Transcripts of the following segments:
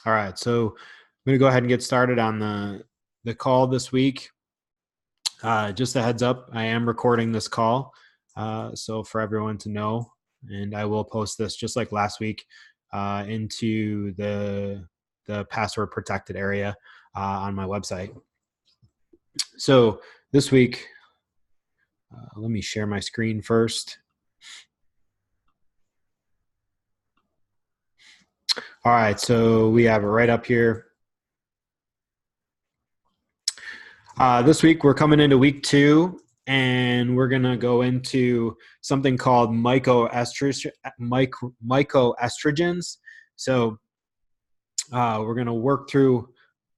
All right, so I'm going to go ahead and get started on the call this week. Just a heads up, I am recording this call, so for everyone to know, and I will post this just like last week into the password protected area on my website. So this week, let me share my screen first. All right, so we have it right up here. This week we're coming into week 2, and we're going to go into something called mycoestrogens. So we're going to work through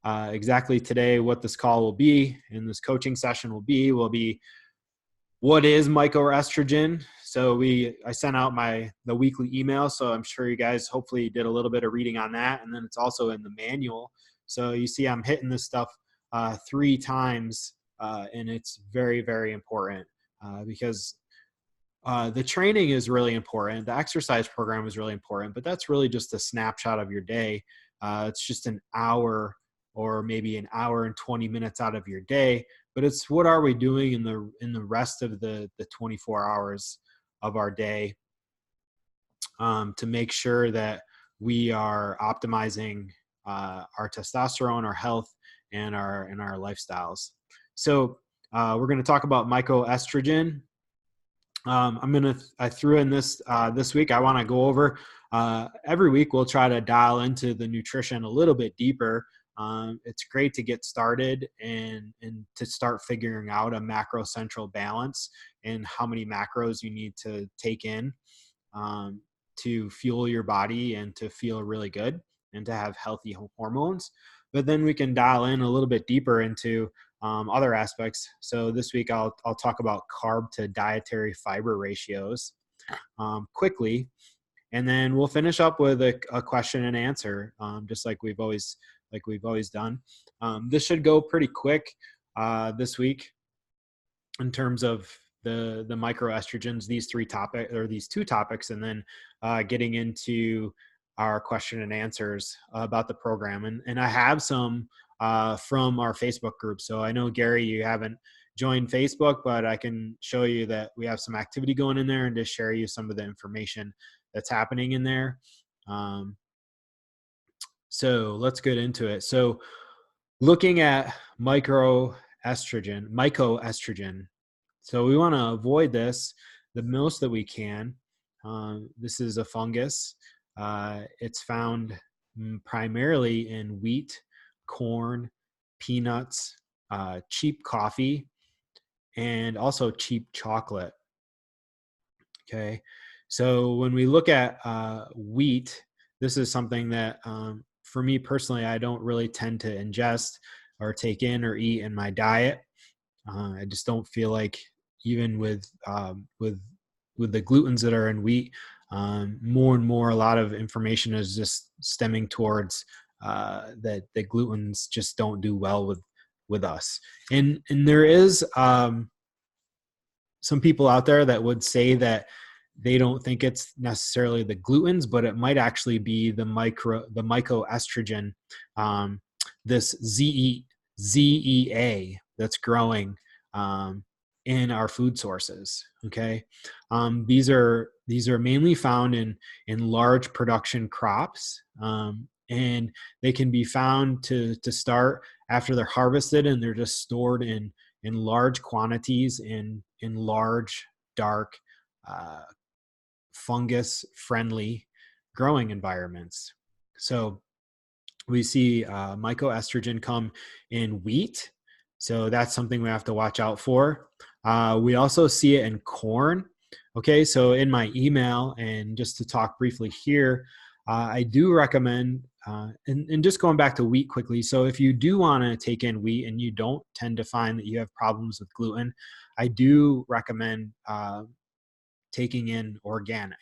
exactly today what this call will be, and this coaching session will be what is mycoestrogen. So I sent out the weekly email, so I'm sure you guys hopefully did a little bit of reading on that, and then it's also in the manual. So you see I'm hitting this stuff 3 times, and it's very, very important because the training is really important. The exercise program is really important, but that's really just a snapshot of your day. It's just an hour or maybe an hour and 20 minutes out of your day, but it's what are we doing in the rest of the 24 hours of our day to make sure that we are optimizing our testosterone, our health, and our lifestyles. So we're going to talk about mycoestrogen. I threw in this week. I want to go over every week. We'll try to dial into the nutrition a little bit deeper. It's great to get started and to start figuring out a macro-central balance and how many macros you need to take in to fuel your body and to feel really good and to have healthy hormones. But then we can dial in a little bit deeper into other aspects. So this week I'll talk about carb to dietary fiber ratios quickly, and then we'll finish up with a question and answer, just like we've always done. This should go pretty quick this week in terms of the mycoestrogens, these 2 topics, and then getting into our question and answers about the program. And I have some from our Facebook group. So I know, Gary, you haven't joined Facebook, but I can show you that we have some activity going in there and just share you some of the information that's happening in there. So let's get into it. So looking at mycoestrogen. So we want to avoid this the most that we can. This is a fungus. It's found primarily in wheat, corn, peanuts, cheap coffee, and also cheap chocolate. Okay, so when we look at wheat, this is something that for me personally, I don't really tend to ingest or take in or eat in my diet. I just don't feel like, even with the glutens that are in wheat, more and more, a lot of information is just stemming towards that the glutens just don't do well with us. And there is some people out there that would say that they don't think it's necessarily the glutens, but it might actually be the mycoestrogen, this ZEA that's growing in our food sources. Okay, these are mainly found in large production crops, and they can be found to start after they're harvested, and they're just stored in large quantities in large, dark, fungus friendly growing environments. So we see mycoestrogen come in wheat, so that's something we have to watch out for. We also see it in corn. Okay, so in my email, and just to talk briefly here, I do recommend, and just going back to wheat quickly, so if you do want to take in wheat and you don't tend to find that you have problems with gluten, I do recommend taking in organic.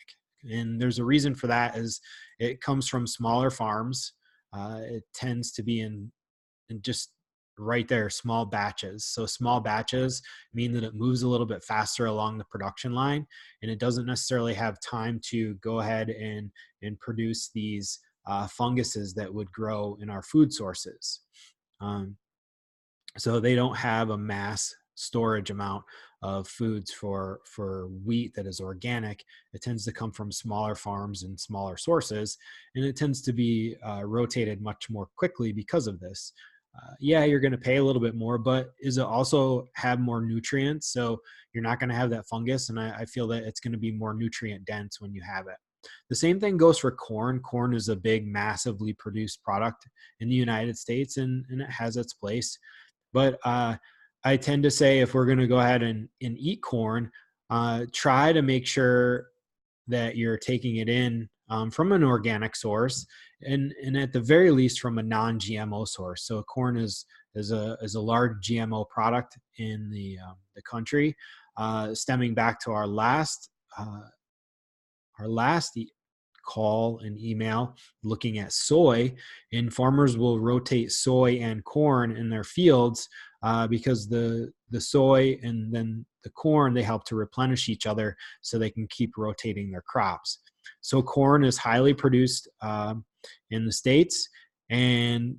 And there's a reason for that, is it comes from smaller farms. It tends to be in just right there, small batches. So small batches mean that it moves a little bit faster along the production line, and it doesn't necessarily have time to go ahead and produce these funguses that would grow in our food sources. Um, so they don't have a mass storage amount of foods for wheat that is organic. It tends to come from smaller farms and smaller sources, and it tends to be rotated much more quickly because of this. Yeah, you're going to pay a little bit more, but is it also have more nutrients? So you're not going to have that fungus, and I feel that it's going to be more nutrient dense when you have it. The same thing goes for corn. Corn is a big, massively produced product in the United States, and it has its place. But I tend to say if we're going to go ahead and eat corn, try to make sure that you're taking it in from an organic source, and at the very least from a non-GMO source. So corn is a large GMO product in the country, stemming back to our last call and email looking at soy, and farmers will rotate soy and corn in their fields because the soy and then the corn, they help to replenish each other so they can keep rotating their crops. So corn is highly produced in the States, and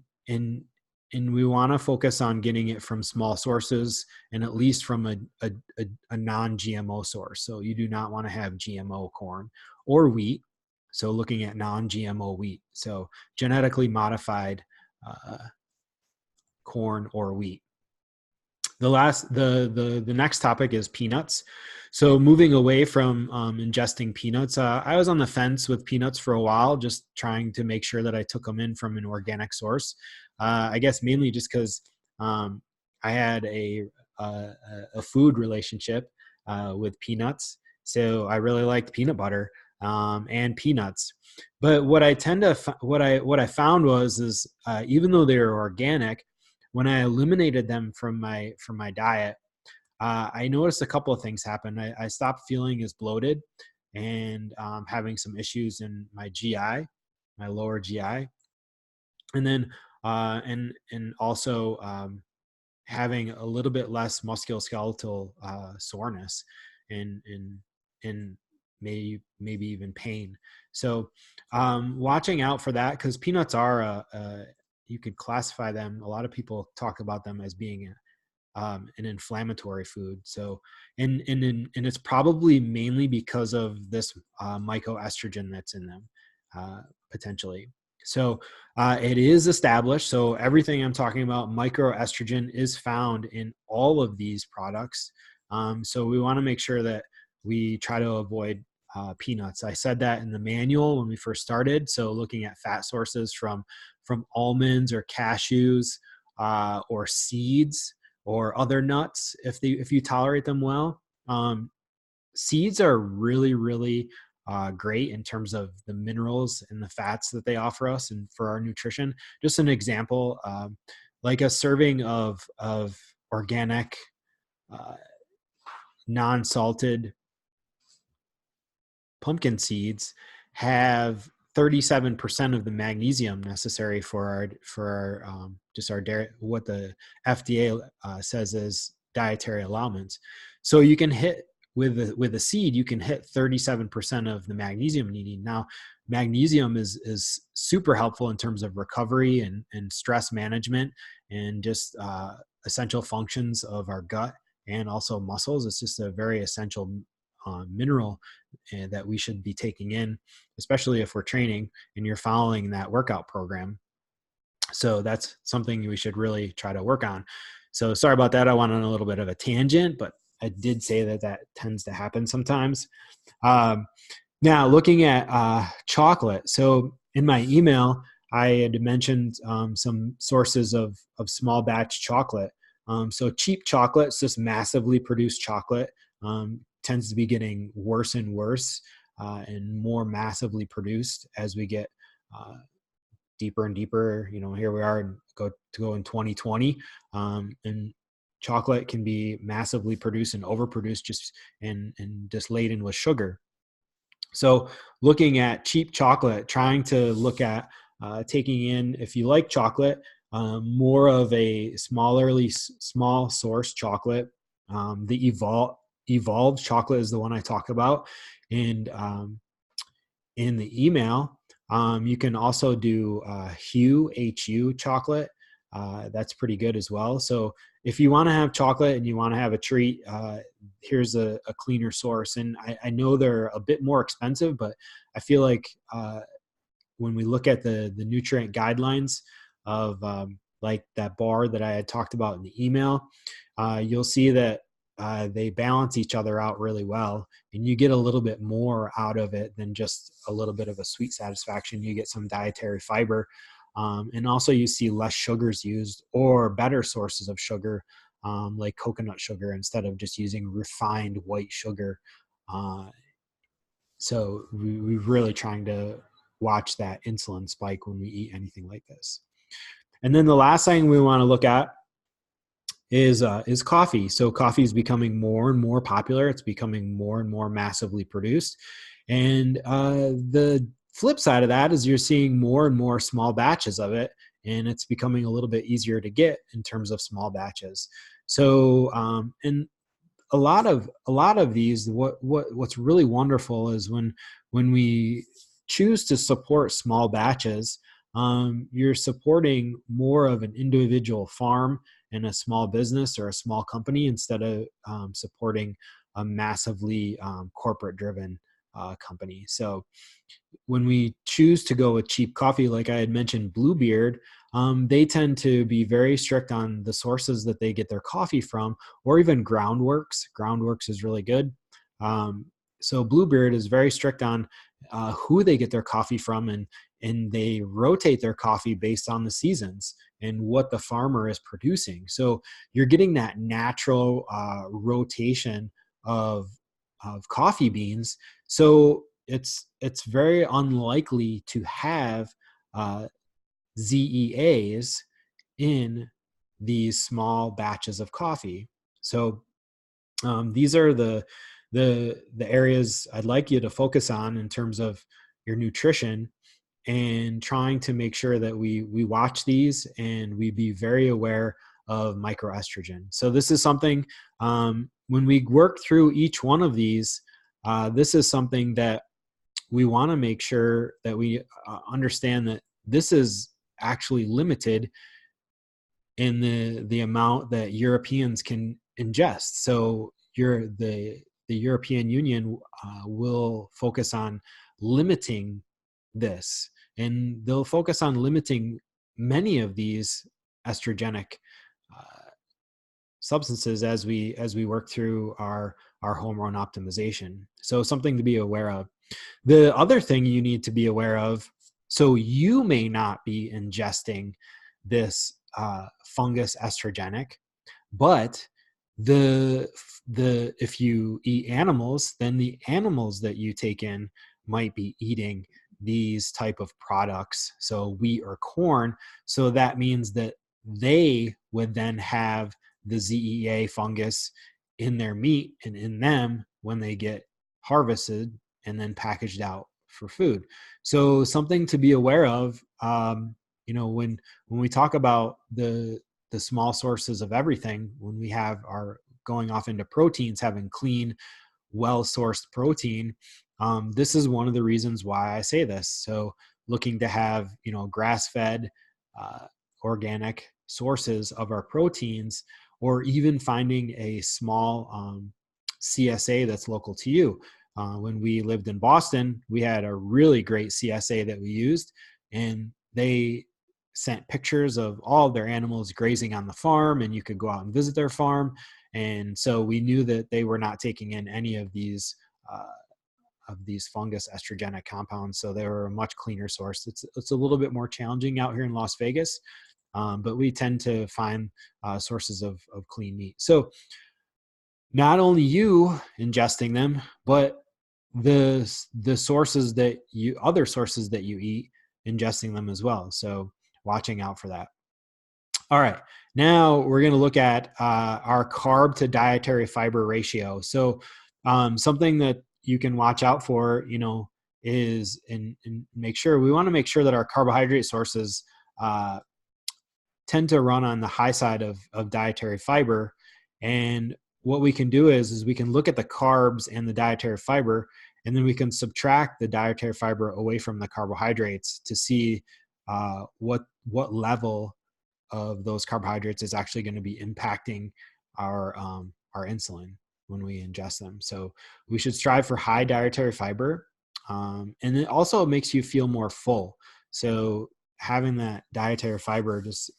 we want to focus on getting it from small sources, and at least from a non-GMO source. So you do not want to have GMO corn or wheat. So looking at non-GMO wheat, so genetically modified corn or wheat. The next topic is peanuts. So moving away from ingesting peanuts, I was on the fence with peanuts for a while, just trying to make sure that I took them in from an organic source. I guess mainly just because I had a food relationship with peanuts, so I really liked peanut butter and peanuts. But what I found was even though they were organic, when I eliminated them from my diet, I noticed a couple of things happen. I stopped feeling as bloated and having some issues in my GI, my lower GI, and then and also having a little bit less musculoskeletal soreness and maybe even pain. So watching out for that, because peanuts are you could classify them. A lot of people talk about them as being an inflammatory food. So and it's probably mainly because of this mycoestrogen that's in them potentially. So it is established. So everything I'm talking about, microestrogen, is found in all of these products. So we want to make sure that we try to avoid peanuts. I said that in the manual when we first started. So looking at fat sources from almonds or cashews or seeds or other nuts, if you tolerate them well. Seeds are really great in terms of the minerals and the fats that they offer us and for our nutrition. Just an example, like a serving of organic, non-salted pumpkin seeds have 37% of the magnesium necessary for our just our dairy, what the FDA says is dietary allowance. So you can hit with a seed, you can hit 37% of the magnesium needing. Now, magnesium is super helpful in terms of recovery and stress management and just essential functions of our gut and also muscles. It's just a very essential mineral that we should be taking in, especially if we're training and you're following that workout program. So that's something we should really try to work on. So sorry about that. I went on a little bit of a tangent, but I did say that tends to happen sometimes. Now looking at chocolate. So in my email, I had mentioned some sources of small batch chocolate. So cheap chocolate, it's just massively produced chocolate, tends to be getting worse and worse and more massively produced as we get deeper and deeper. Here we are and go in 2020, and chocolate can be massively produced and overproduced and just laden with sugar. So looking at cheap chocolate, trying to look at taking in, if you like chocolate, more of a small source chocolate. The evolved chocolate is the one I talk about. And in the email, You can also do HU chocolate. That's pretty good as well. So if you want to have chocolate and you want to have a treat, here's a cleaner source. And I know they're a bit more expensive, but I feel like when we look at the nutrient guidelines of like that bar that I had talked about in the email, you'll see that they balance each other out really well, and you get a little bit more out of it than just a little bit of a sweet satisfaction. You get some dietary fiber, and also you see less sugars used or better sources of sugar, like coconut sugar instead of just using refined white sugar. Uh, so we're really trying to watch that insulin spike when we eat anything like this. And then the last thing we want to look at is coffee. So coffee is becoming more and more popular. It's becoming more and more massively produced. And the flip side of that is you're seeing more and more small batches of it, and it's becoming a little bit easier to get in terms of small batches. So and a lot of these, what's really wonderful is when we choose to support small batches, you're supporting more of an individual farm and a small business or a small company instead of supporting a massively corporate driven company. So when we choose to go with cheap coffee, like I had mentioned, Bluebeard, they tend to be very strict on the sources that they get their coffee from, or even Groundworks. Groundworks is really good. So Bluebeard is very strict on who they get their coffee from, and they rotate their coffee based on the seasons and what the farmer is producing. So you're getting that natural rotation of coffee beans. So it's very unlikely to have uh, ZEAs in these small batches of coffee. So these are the areas I'd like you to focus on in terms of your nutrition, and trying to make sure that we watch these and we be very aware of mycoestrogen. So this is something, when we work through each one of these, this is something that we want to make sure that we understand that this is actually limited in the amount that Europeans can ingest. So the European Union will focus on limiting this, and they'll focus on limiting many of these estrogenic substances as we work through our hormone optimization. So something to be aware of. The other thing you need to be aware of, so you may not be ingesting this fungus estrogenic, but the if you eat animals, then the animals that you take in might be eating these type of products, so wheat or corn. So that means that they would then have the ZEA fungus in their meat and in them when they get harvested and then packaged out for food. So something to be aware of, when we talk about the small sources of everything, when we have our going off into proteins, having clean, well-sourced protein, this is one of the reasons why I say this. So looking to have, grass-fed, organic sources of our proteins, or even finding a small CSA that's local to you. When we lived in Boston, we had a really great CSA that we used, and they sent pictures of all of their animals grazing on the farm, and you could go out and visit their farm. And so we knew that they were not taking in any of these fungus estrogenic compounds. So they were a much cleaner source. It's a little bit more challenging out here in Las Vegas, but we tend to find sources of clean meat. So not only you ingesting them, but the other sources that you eat, ingesting them as well. So watching out for that. All right, now we're going to look at our carb to dietary fiber ratio. So something that you can watch out for, is and we want to make sure that our carbohydrate sources tend to run on the high side of dietary fiber. And what we can do is we can look at the carbs and the dietary fiber, And then we can subtract the dietary fiber away from the carbohydrates to see what level of those carbohydrates is actually going to be impacting our insulin when we ingest them. So we should strive for high dietary fiber, and it also makes you feel more full. So having that dietary fiber just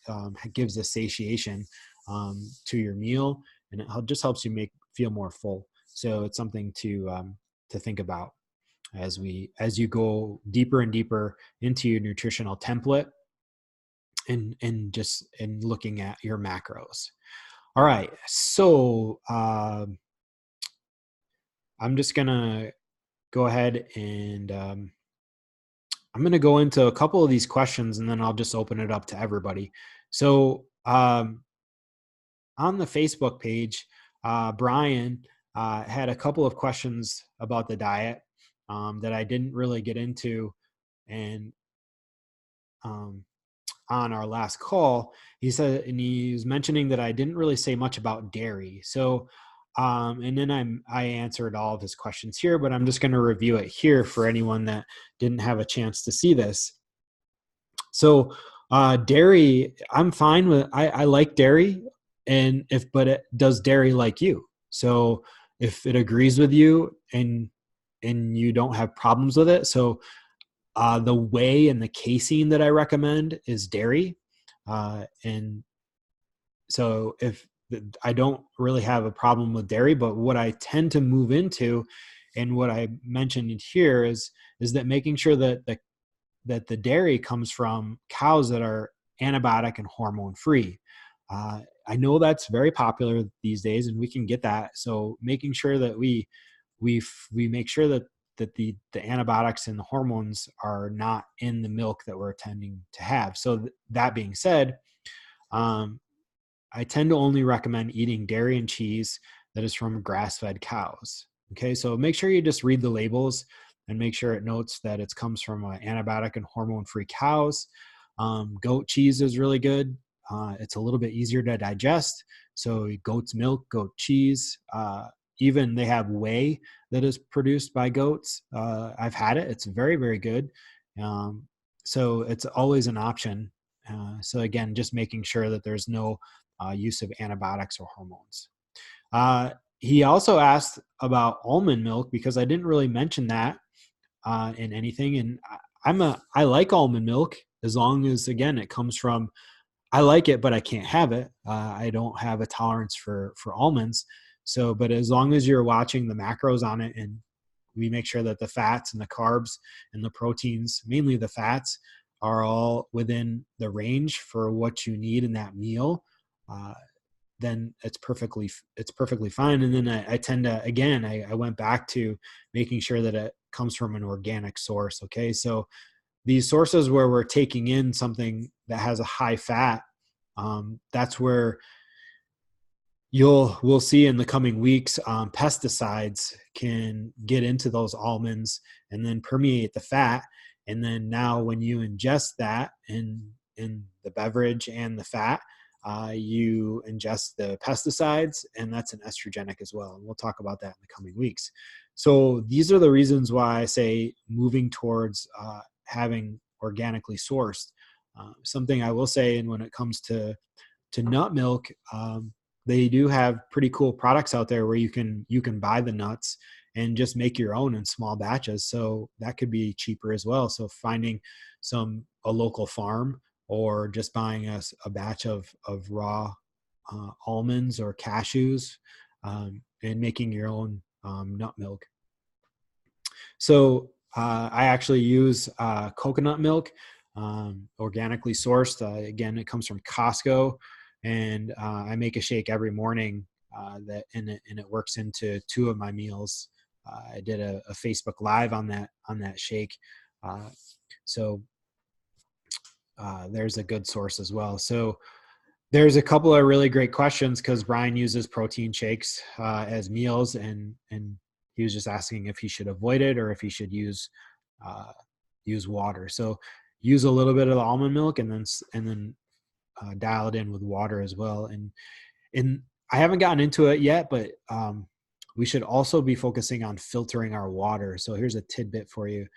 gives a satiation to your meal, and it just helps you feel more full. So it's something to think about as you go deeper and deeper into your nutritional template and looking at your macros. All right, so I'm just gonna go ahead and I'm gonna go into a couple of these questions, and then I'll just open it up to everybody. So on the Facebook page, Brian had a couple of questions about the diet that I didn't really get into, and on our last call, he said, and he was mentioning that I didn't really say much about dairy. So, and then I answered all of his questions here, but I'm just going to review it here for anyone that didn't have a chance to see this. So, dairy, I'm fine with. I like dairy, but does dairy like you? So, if it agrees with you and you don't have problems with it, so the whey and the casein that I recommend is dairy. And so I don't really have a problem with dairy, but what I tend to move into and what I mentioned here is that making sure that the dairy comes from cows that are antibiotic and hormone free. I know that's very popular these days, and we can get that. So making sure that we make sure that the antibiotics and the hormones are not in the milk that we're tending to have. So that being said, I tend to only recommend eating dairy and cheese that is from grass-fed cows. Okay, so make sure you just read the labels and make sure it notes that it comes from antibiotic and hormone-free cows. Goat cheese is really good. It's a little bit easier to digest. So goat's milk, goat cheese, even they have whey that is produced by goats. I've had it. It's very, very good. So it's always an option. So again, just making sure that there's no use of antibiotics or hormones. He also asked about almond milk because I didn't really mention that in anything. And I like almond milk as long as, again, it comes from, I like it, but I can't have it. I don't have a tolerance for almonds. So, but as long as you're watching the macros on it and we make sure that the fats and the carbs and the proteins, mainly the fats, are all within the range for what you need in that meal, then it's perfectly fine. And then I tend to, again, I went back to making sure that it comes from an organic source. Okay. So these sources where we're taking in something that has a high fat, that's where we'll see in the coming weeks, pesticides can get into those almonds and then permeate the fat. And then now when you ingest that in the beverage and the fat, you ingest the pesticides, and that's an estrogenic as well. And we'll talk about that in the coming weeks. So these are the reasons why I say moving towards having organically sourced. Something I will say, and when it comes to nut milk, they do have pretty cool products out there where you can buy the nuts and just make your own in small batches. So that could be cheaper as well. So finding a local farm or just buying a batch of raw almonds or cashews and making your own nut milk. So I actually use coconut milk, organically sourced. Again, it comes from Costco, and I make a shake every morning and it works into 2 of my meals. I did a Facebook Live on that shake, so there's a good source as well. So there's a couple of really great questions because Brian uses protein shakes as meals, and he was just asking if he should avoid it or if he should use water. So use a little bit of the almond milk and then dial it in with water as well. And I haven't gotten into it yet, but we should also be focusing on filtering our water. So here's a tidbit for you.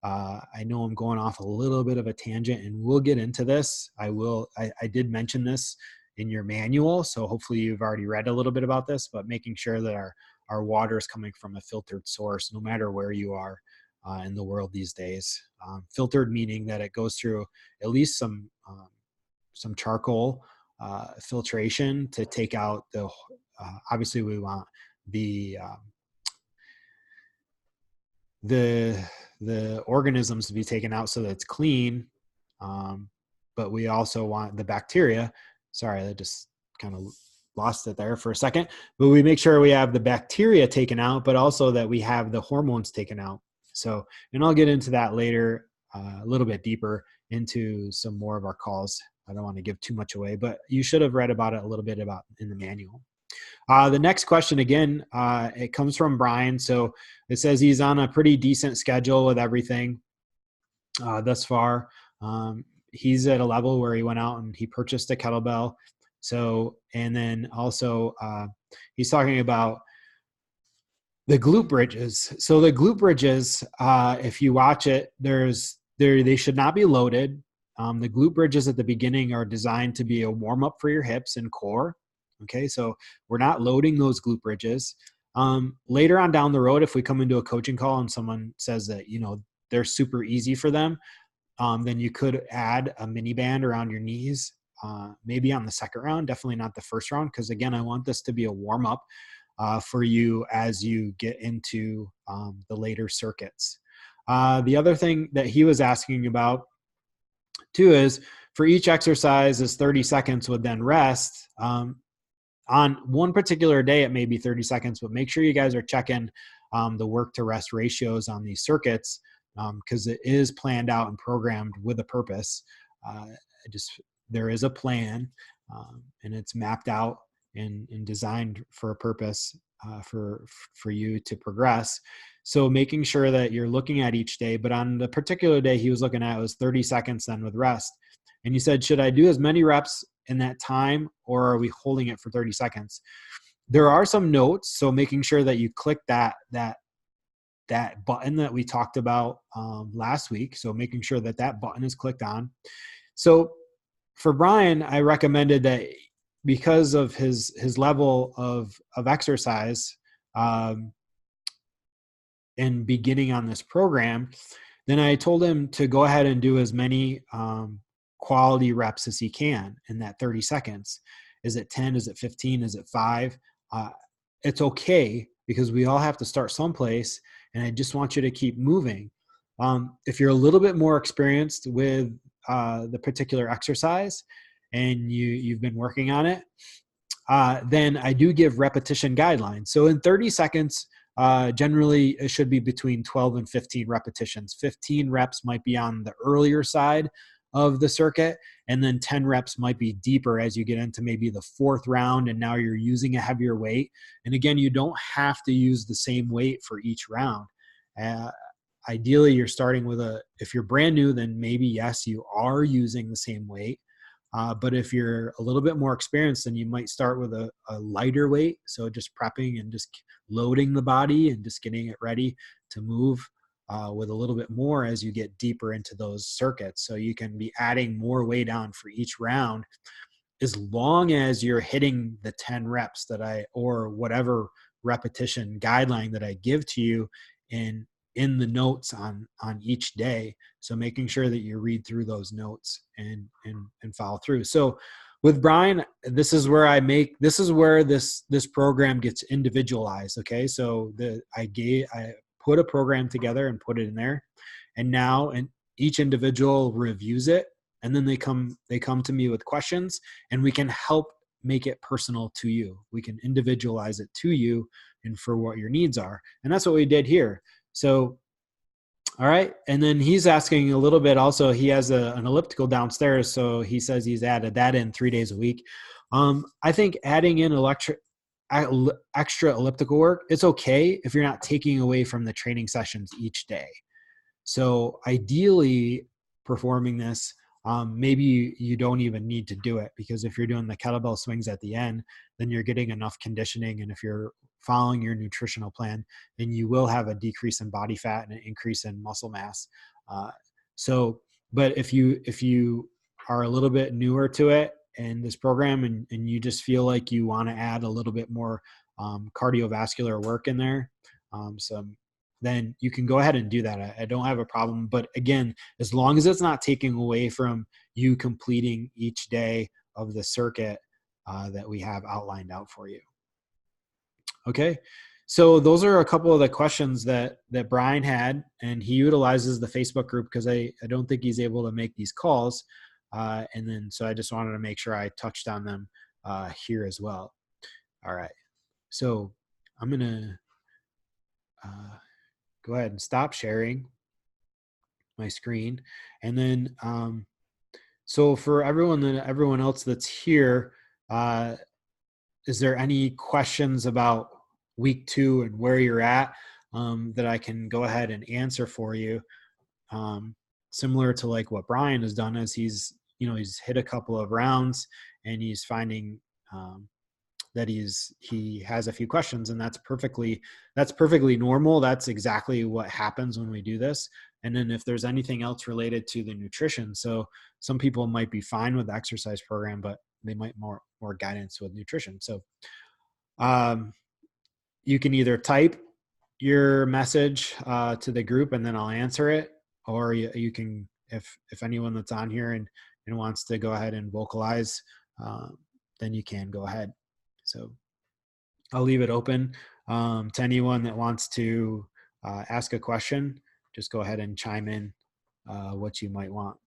I know I'm going off a little bit of a tangent, and we'll get into this. I did mention this in your manual, so hopefully you've already read a little bit about this, but making sure that our water is coming from a filtered source, no matter where you are in the world these days. Filtered meaning that it goes through at least some charcoal filtration to take out the, obviously we want the organisms to be taken out so that it's clean. But we also want the bacteria. Sorry, I just kind of lost it there for a second. But we make sure we have the bacteria taken out, but also that we have the hormones taken out. So, and I'll get into that later, a little bit deeper into some more of our calls. I don't want to give too much away, but you should have read about it a little bit about in the manual. The next question, again, it comes from Brian. So it says he's on a pretty decent schedule with everything thus far. He's at a level where he went out and he purchased a kettlebell. So, and then also he's talking about the glute bridges. So the glute bridges, if you watch it, they should not be loaded. The glute bridges at the beginning are designed to be a warm up for your hips and core. Okay, so we're not loading those glute bridges. Later on down the road, if we come into a coaching call and someone says that, they're super easy for them, then you could add a mini band around your knees, maybe on the second round, definitely not the first round. Because again, I want this to be a warm up for you as you get into the later circuits. The other thing that he was asking about too is for each exercise is 30 seconds with then rest. On one particular day, it may be 30 seconds, but make sure you guys are checking the work to rest ratios on these circuits because it is planned out and programmed with a purpose. There is a plan and it's mapped out and designed for a purpose for you to progress. So making sure that you're looking at each day, but on the particular day he was looking at, it was 30 seconds then with rest. And you said, should I do as many reps in that time, or are we holding it for 30 seconds? There are some notes, so making sure that you click that button that we talked about last week. So making sure that button is clicked on. So for Brian, I recommended that because of his level of exercise and beginning on this program, then I told him to go ahead and do as many quality reps as he can in that 30 seconds. Is it 10? Is it 15? Is it 5? It's okay because we all have to start someplace, and I just want you to keep moving. If you're a little bit more experienced with the particular exercise and you've been working on it, then I do give repetition guidelines. So in 30 seconds, generally it should be between 12 and 15 repetitions. 15 reps might be on the earlier side of the circuit, and then 10 reps might be deeper as you get into maybe the fourth round and now you're using a heavier weight. And again, you don't have to use the same weight for each round. Ideally, you're starting with if you're brand new, then maybe yes, you are using the same weight. But if you're a little bit more experienced, then you might start with a lighter weight. So just prepping and just loading the body and just getting it ready to move with a little bit more as you get deeper into those circuits. So you can be adding more weight on for each round, as long as you're hitting the 10 reps or whatever repetition guideline that I give to you in the notes on each day. So making sure that you read through those notes and follow through. So with Brian, this is where this program gets individualized. Okay. So I put a program together and put it in there, and now each individual reviews it, and then they come to me with questions, and we can help make it personal to you. We can individualize it to you and for what your needs are. And that's what we did here. So, all right. And then he's asking a little bit also, he has an elliptical downstairs. So he says he's added that in 3 days a week. I think adding in extra elliptical work, it's okay if you're not taking away from the training sessions each day. So ideally performing this maybe you don't even need to do it, because if you're doing the kettlebell swings at the end, then you're getting enough conditioning. And if you're following your nutritional plan, then you will have a decrease in body fat and an increase in muscle mass. Uh, so, but if you are a little bit newer to it and this program, and you just feel like you want to add a little bit more cardiovascular work in there, then you can go ahead and do that. I don't have a problem. But again, as long as it's not taking away from you completing each day of the circuit that we have outlined out for you. Okay. So those are a couple of the questions that Brian had, and he utilizes the Facebook group because I don't think he's able to make these calls. And then, so I just wanted to make sure I touched on them here as well. All right. So I'm going to go ahead and stop sharing my screen. And then, so for everyone else that's here, is there any questions about week 2 and where you're at that I can go ahead and answer for you? Similar to like what Brian has done, as he's hit a couple of rounds and he's finding that he has a few questions, and that's perfectly normal. That's exactly what happens when we do this. And then if there's anything else related to the nutrition, so some people might be fine with the exercise program, but they might more guidance with nutrition. So you can either type your message to the group and then I'll answer it, or you can, if anyone that's on here and wants to go ahead and vocalize, then you can go ahead. So I'll leave it open to anyone that wants to ask a question. Just go ahead and chime in what you might want.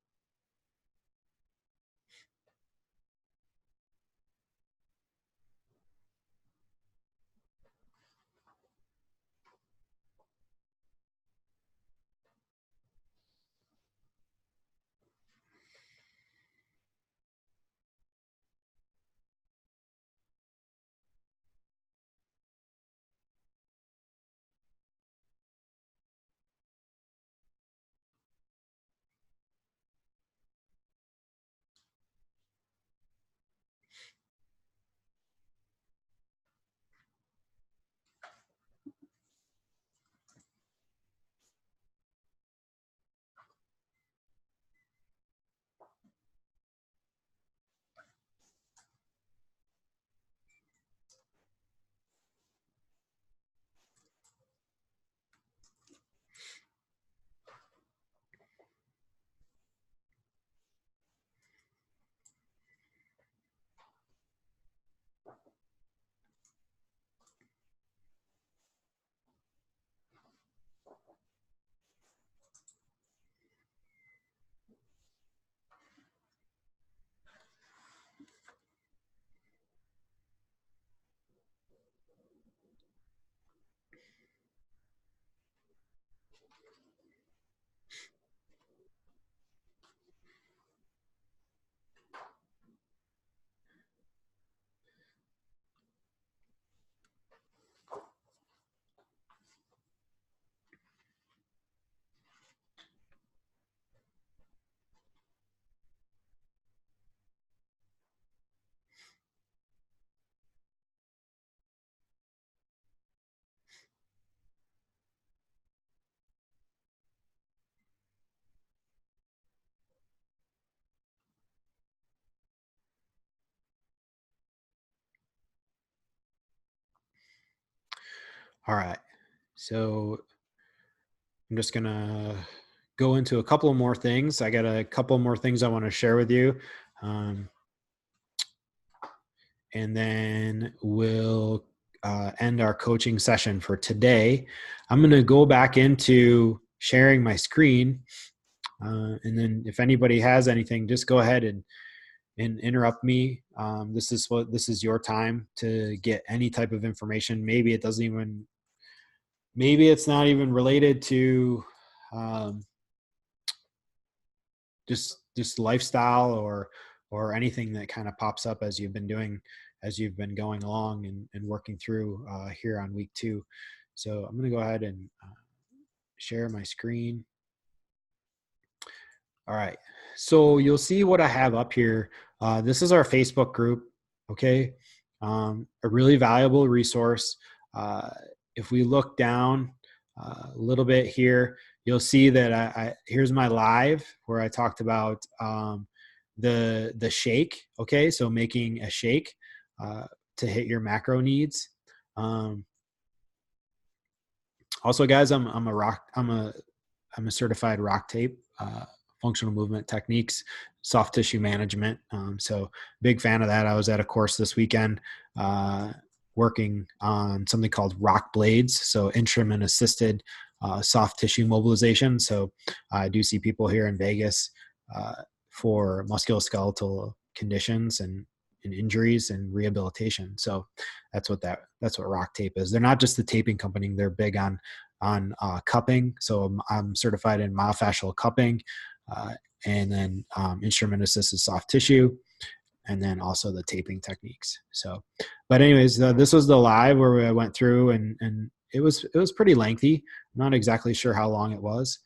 All right. So I'm just going to go into a couple more things. I got a couple more things I want to share with you. And then we'll end our coaching session for today. I'm going to go back into sharing my screen. And then if anybody has anything, just go ahead and interrupt me. This is your time to get any type of information. Maybe it's not even related to just lifestyle or anything that kind of pops up as you've been going along and working through here on week 2. So I'm going to go ahead and share my screen. All right. So you'll see what I have up here. This is our Facebook group. Okay. A really valuable resource. Uh, if we look down a little bit here, you'll see that here's my live where I talked about the shake. Okay. So making a shake to hit your macro needs. Um, Also, guys, I'm a certified rock tape, functional movement techniques, soft tissue management. So big fan of that. I was at a course this weekend working on something called rock blades. So instrument assisted soft tissue mobilization. So I do see people here in Vegas for musculoskeletal conditions and injuries and rehabilitation. So that's what rock tape is. They're not just the taping company. They're big on cupping. So I'm certified in myofascial cupping, and then instrument assisted soft tissue, and then also the taping techniques. So, but anyways, this was the live where I went through, and it was pretty lengthy. I'm not exactly sure how long it was.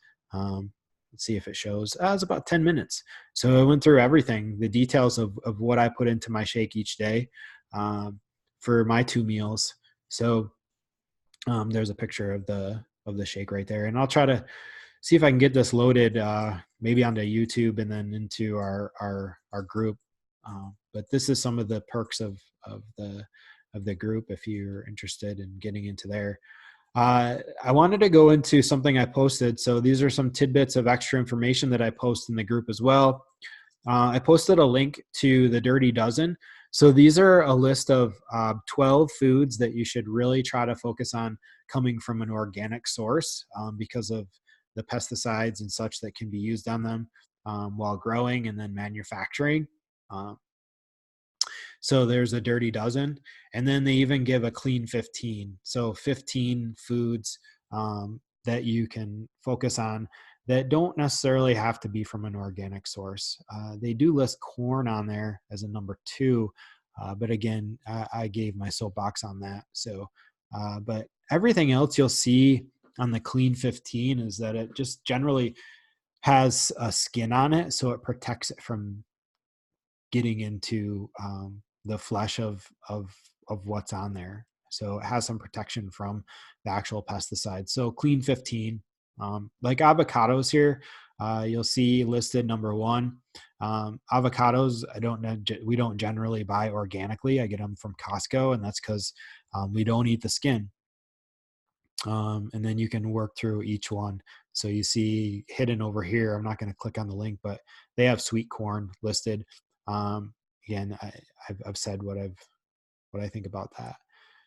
Let's see if it shows. It was about 10 minutes. So I went through everything, the details of what I put into my shake each day for my 2 meals. So there's a picture of the shake right there, and I'll try to see if I can get this loaded maybe onto YouTube and then into our group. But this is some of the perks of the group if you're interested in getting into there. I wanted to go into something I posted. So these are some tidbits of extra information that I post in the group as well. I posted a link to the Dirty Dozen. So these are a list of 12 foods that you should really try to focus on coming from an organic source because of the pesticides and such that can be used on them while growing and then manufacturing. So there's a Dirty Dozen. And then they even give a clean 15. So 15 foods that you can focus on that don't necessarily have to be from an organic source. They do list corn on there as a number 2. But again, I gave my soapbox on that. So, but everything else you'll see on the clean 15 is that it just generally has a skin on it. So it protects it from getting into the flesh of what's on there. So it has some protection from the actual pesticides. So clean 15, like avocados here, you'll see listed number 1. Avocados, we don't generally buy organically. I get them from Costco, and that's because we don't eat the skin. And then you can work through each one. So you see hidden over here, I'm not going to click on the link, but they have sweet corn listed. Again, I've said what I think about that.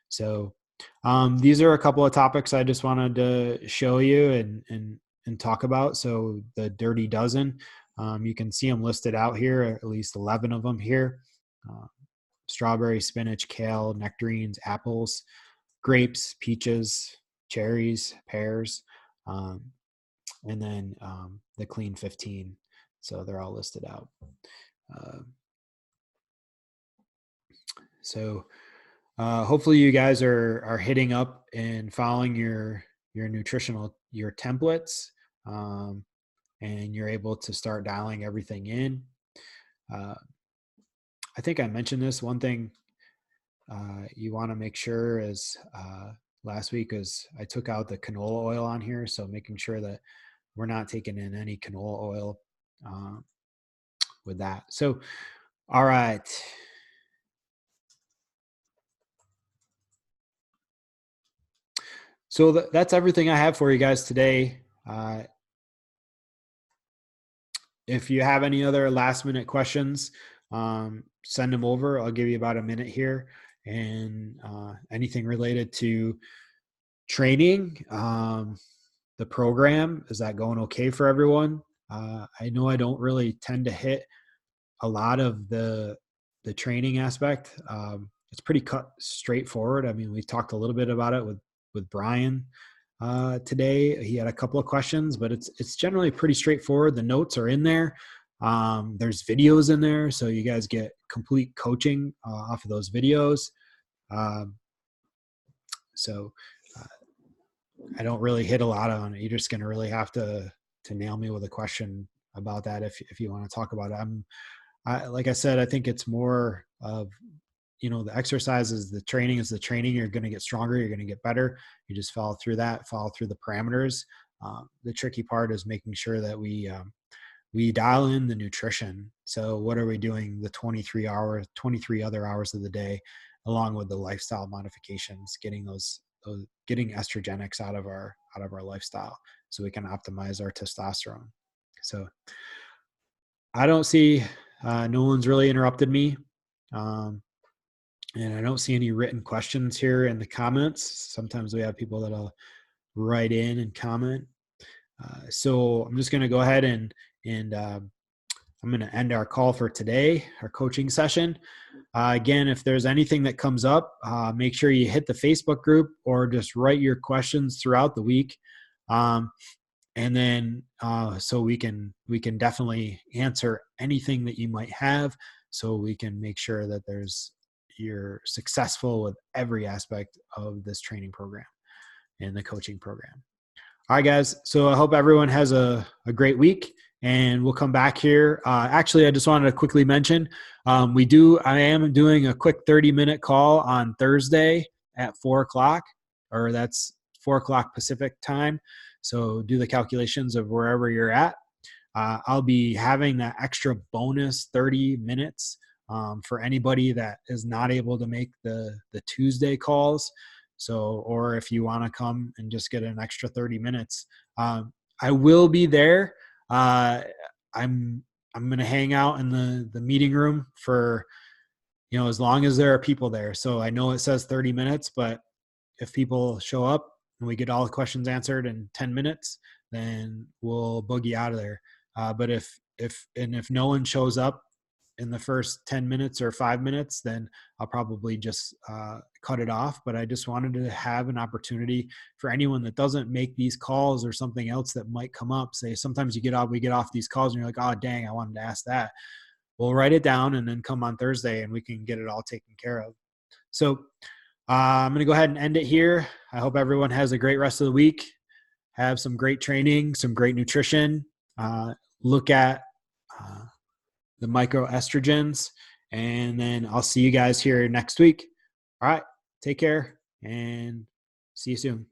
So these are a couple of topics I just wanted to show you and talk about. So the Dirty Dozen, you can see them listed out here, at least 11 of them here. Strawberry, spinach, kale, nectarines, apples, grapes, peaches, cherries, pears, and then the clean 15. So they're all listed out. So hopefully you guys are hitting up and following your templates, and you're able to start dialing everything in. I think I mentioned this. One thing you want to make sure is last week is I took out the canola oil on here, so making sure that we're not taking in any canola oil with that. So, all right. So that's everything I have for you guys today. If you have any other last minute questions, send them over. I'll give you about a minute here. And anything related to training, the program, is that going okay for everyone? I know I don't really tend to hit a lot of the training aspect. It's pretty straightforward. I mean, we talked a little bit about it with Brian today. He had a couple of questions, but it's generally pretty straightforward. The notes are in there. There's videos in there, so you guys get complete coaching off of those videos. So I don't really hit a lot on it. You're just going to really have to nail me with a question about that if you want to talk about it. Like I said, I think it's more of, the exercise is the training is the training. You're going to get stronger. You're going to get better. You just follow through the parameters. The tricky part is making sure that we dial in the nutrition. So what are we doing the 23 other hours of the day, along with the lifestyle modifications, getting getting estrogenics out of our lifestyle so we can optimize our testosterone. So I don't see, no one's really interrupted me. And I don't see any written questions here in the comments. Sometimes we have people that'll write in and comment. So I'm just going to go ahead and I'm going to end our call for today, our coaching session. Again, if there's anything that comes up, make sure you hit the Facebook group or just write your questions throughout the week. And then so we can definitely answer anything that you might have, so we can make sure that you're successful with every aspect of this training program and the coaching program. All right, guys. So I hope everyone has a great week, and we'll come back here. Actually, I just wanted to quickly mention, I am doing a quick 30-minute call on Thursday at 4:00, or that's 4:00 Pacific time. So do the calculations of wherever you're at. I'll be having that extra bonus 30 minutes for anybody that is not able to make the Tuesday calls. So, or if you want to come and just get an extra 30 minutes, I will be there. I'm going to hang out in the meeting room for, as long as there are people there. So I know it says 30 minutes, but if people show up and we get all the questions answered in 10 minutes, then we'll boogie out of there. But if no one shows up in the first 10 minutes or 5 minutes, then I'll probably just cut it off. But I just wanted to have an opportunity for anyone that doesn't make these calls or something else that might come up. Say, sometimes we get off these calls and you're like, oh, dang, I wanted to ask that. We'll write it down and then come on Thursday and we can get it all taken care of. So I'm going to go ahead and end it here. I hope everyone has a great rest of the week. Have some great training, some great nutrition. Look at the mycoestrogens, and then I'll see you guys here next week. All right, take care and see you soon.